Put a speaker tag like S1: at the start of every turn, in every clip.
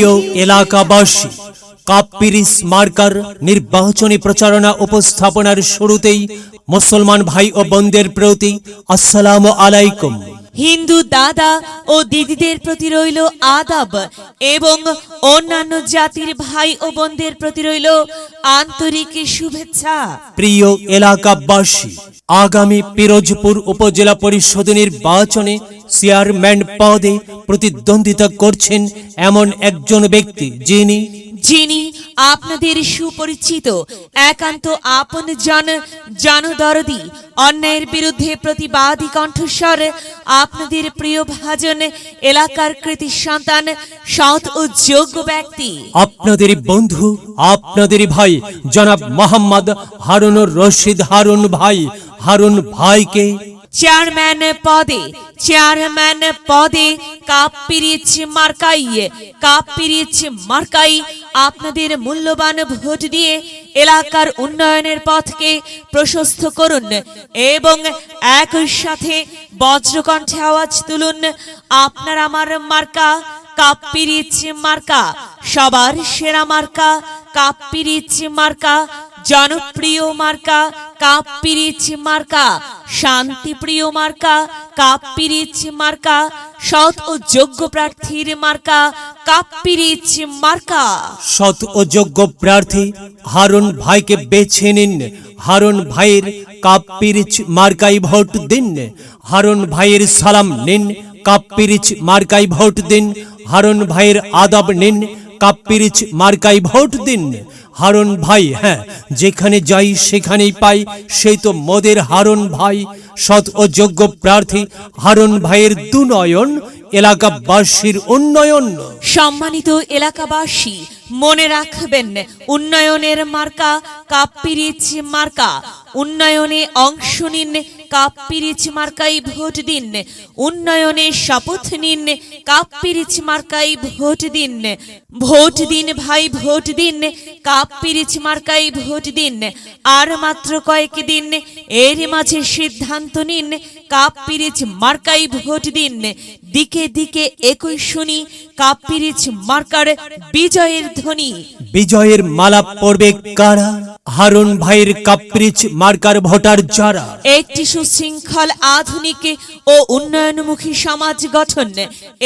S1: প্রিয় এলাকাবাসী, কাপ্পিরিস মার্কার নির্বাচনী প্রচারণা উপস্থাপনার শুরুতেই মুসলমান ভাই ও বোনদের প্রতি আসসালামু আলাইকুম।
S2: হিন্দু দাদা ও দিদিদের প্রতি রইল আদাব এবং অন্যান্য জাতির ভাই ও বোনদের প্রতি রইল আন্তরিক শুভেচ্ছা।
S1: প্রিয় এলাকাবাসী, আগামী পিরোজপুর উপজেলা পরিষদ নির্বাচনে চেয়ারম্যান পদে প্রতিদ্বন্দ্বিতা করছেন এমন একজন ব্যক্তি যিনি
S2: আপনাদের সুপরিচিত, একান্ত আপন জনদরদি, অন্যায়ের বিরুদ্ধে প্রতিবাদী কণ্ঠস্বর, আপনাদের প্রিয় ভাজন, এলাকার কৃতি সন্তান, সৎ ও যোগ্য ব্যক্তি,
S1: আপনাদের বন্ধু, আপনাদের ভাই জনাব মোহাম্মদ হারুনুর রশিদ হারুন ভাইকে
S2: চেয়ারম্যান পদে কাপ্পিরিচ মার্কাই আপনাদের মূল্যবান ভোট দিয়ে এলাকার উন্নয়নের পথকে প্রশস্ত করুন এবং একই সাথে বজ্রকণ্ঠে আওয়াজ তুলুন, আপনার আমার মার্কা কাপ্পিরিচ মার্কা, সবার সেরা মার্কা কাপ্পিরিচ মার্কা, জনপ্রিয় মার্কা কাপ্পিরিচ মার্কা, শান্তিপ্রিয় মার্কা কাপ্পিরিচ মার্কা, সৎ ও যোগ্য প্রার্থীর মার্কা কাপ্পিরিচ মার্কা।
S1: সৎ ও যোগ্য প্রার্থী হারুন ভাইকে বেছে নিন। হারুন ভাইয়ের কাপ্পিরিচ মার্কায় ভোট দিন। হারুন ভাইয়ের সালাম নিন, কাপ্পিরিচ মার্কায় ভোট দিন। হারুন ভাইয়ের আদব নিন, কাপ্পিরিচ মার্কায় ভোট দিন। হারুন ভাই, হ্যাঁ, যেখানে যাই সেখানেই পাই, সেই তো মোদের হারুন ভাই। সৎ ও যোগ্য প্রার্থী হারুন ভাইয়ের দুনয়ন, এলাকাবাসীর উন্নয়ন।
S2: সম্মানিত এলাকাবাসী, মনে রাখবেন, উন্নয়নের মার্কা কাপ্পিরিচ মার্কা। উন্নয়নে অংশ নিন, কাপ্পিরিচ মার্কাই ভোট দিন। উন্নয়নে শপথ নিন, কাপ্পিরিচ মার্কাই ভোট দিন। ভোট দিন ভাই, ভোট দিন, কাপ্পিরিচ মার্কাই ভোট দিন। আর মাত্র কয়েক দিন, এর মাঝে সিদ্ধান্ত নিন, কাপ্পিরিচ মার্কাই ভোট দিন। দিকে দিকে একই শুনি কাপ্পিরিচ মার্কার বিজয়ের ধ্বনি।
S1: বিজয়ের মালা পড়বে কারা? হারুন ভাইয়ের কাপ্পিরিচ মার্কার ভোটার যারা।
S2: একটি সুশৃঙ্খল, আধুনিক ও উন্নয়নমুখী সমাজ গঠন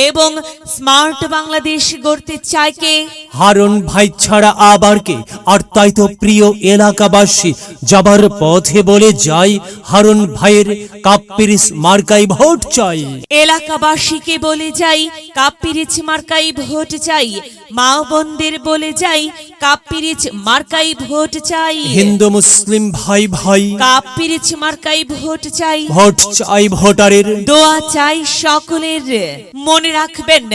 S2: এবং স্মার্ট বাংলাদেশ গড়তে চায় কে?
S1: হারুন ভাই ছাড়া আবার কে? আর তাই তো প্রিয় এলাকাবাসী, যাবার পথে বলে যাই, হারুন ভাইয়ের কাপ্পিরিচ মার্কাই ভোট চাই।
S2: এলাকাবাসীকে বলে যাই, কাপ্পিরিচ মার্কাই ভোট চাই। মা বোনদের বলে যাই, কাপ্পিরিচ মার্কাই ভোট চাই।
S1: হিন্দু মুসলিম ভাই
S2: কাপ্পিরিচ মার্কাই ভোট চাই।
S1: ভোট চাই ভোটারের,
S2: দোয়া চাই সকলের। মনে রাখবেন,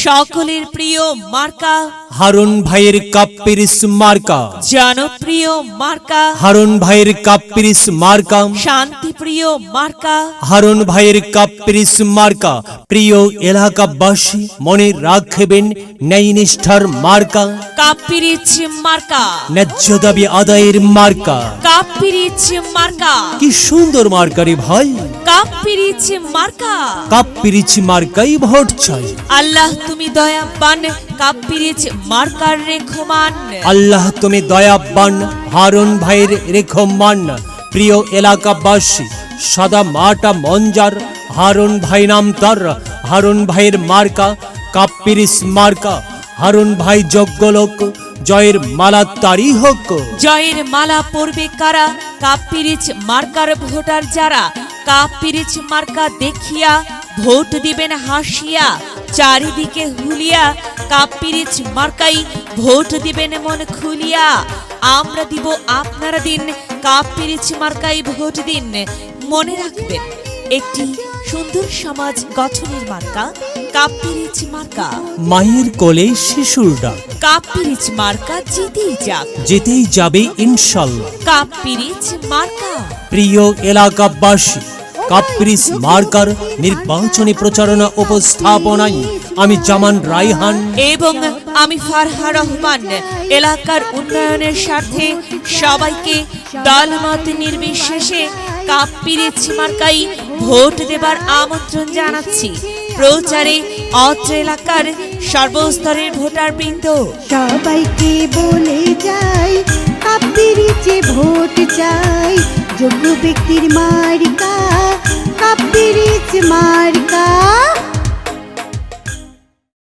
S2: সকলের প্রিয় মার্কা
S1: হারুন ভাইয়ের কাপ্পিরিচ মার্কা,
S2: জনপ্রিয় মার্কা
S1: হারুন ভাইয়ের কাপ্পিরিচ মার্কা,
S2: শান্তিপ্রিয় মার্কা
S1: হারুন ভাইয়ের কাপ্পিরিচ মার্কা। প্রিয় এলাকাবাসী, মনে রাখবেন, ন্যায় নিষ্ঠার মার্কা
S2: কাপ্পিরিচ মার্কা,
S1: ন্যায্য দাবি আদায়ের মার্কা।
S2: কাপ্পিরিচ মার্কা,
S1: কি সুন্দর মার্কা রে ভাই!
S2: কাপ্পিরিচ মার্কা।
S1: কাপ্পিরিচ মার্কাই ভোট চাই।
S2: আল্লাহ তুমি দয়াবান, কাপ্পিরিচ মার্কার রেখমান।
S1: আল্লাহ তুমি দয়াবান, হারুন ভাইয়ের রেখমান। প্রিয় এলাকাবাসী, সাদা মাটা মঞ্জার হারুন ভাই নাম তার। হারুন ভাইয়ের মার্কা কাপ্পিরিচ মার্কা। হারুন ভাই যোগ্য লোক, জয়ের মালা তারই হোক।
S2: জয়ের মালা পড়বে কারা? কাপ্পিরিচ মার্কার ভোটার যারা। কাপ্পিরিচ মার্কা দেখিয়া ভোট দিবেন হাসিয়া, চারিদিকে হুলিয়া। কাপ্পিরিচ মার্কাই ভোট দিবেন মন খুলিয়া। আমরা দিব, আপনারা দিন, কাপ্পিরিচ মার্কাই ভোট দিন। মনে রাখবেন, একটি সুন্দর সমাজ গঠনের মার্কা কাপ্পিরিচ মার্কা।
S1: মায়ের কোলে শিশুর ডাক,
S2: কাপ্পিরিচ মার্কা
S1: যেতেই যাবে ইনশাল্লাহ।
S2: কাপ্পিরিচ মার্কা।
S1: প্রিয় এলাকাবাসী, কাপ্পিরিচ মার্কার নির্বাচনী প্রচারণা উপস্থাপনায় আমি জামান রায়হান
S2: এবং আমি ফারহা রহমান এলাকার উন্নয়নের স্বার্থে সবাইকে দলমত নির্বিশেষে কাপ্পিরিচ মার্কাই ভোট দেবার আমন্ত্রণ জানাচ্ছি। প্রচারে অত্র এলাকার সর্বস্তরের ভোটারবৃন্দ
S3: সবাইকে বলে যাই কাপ্পিরিচে ভোট চাই, যোগ্য ব্যক্তির মার্কা কাপ্পিরিচ মার্কা।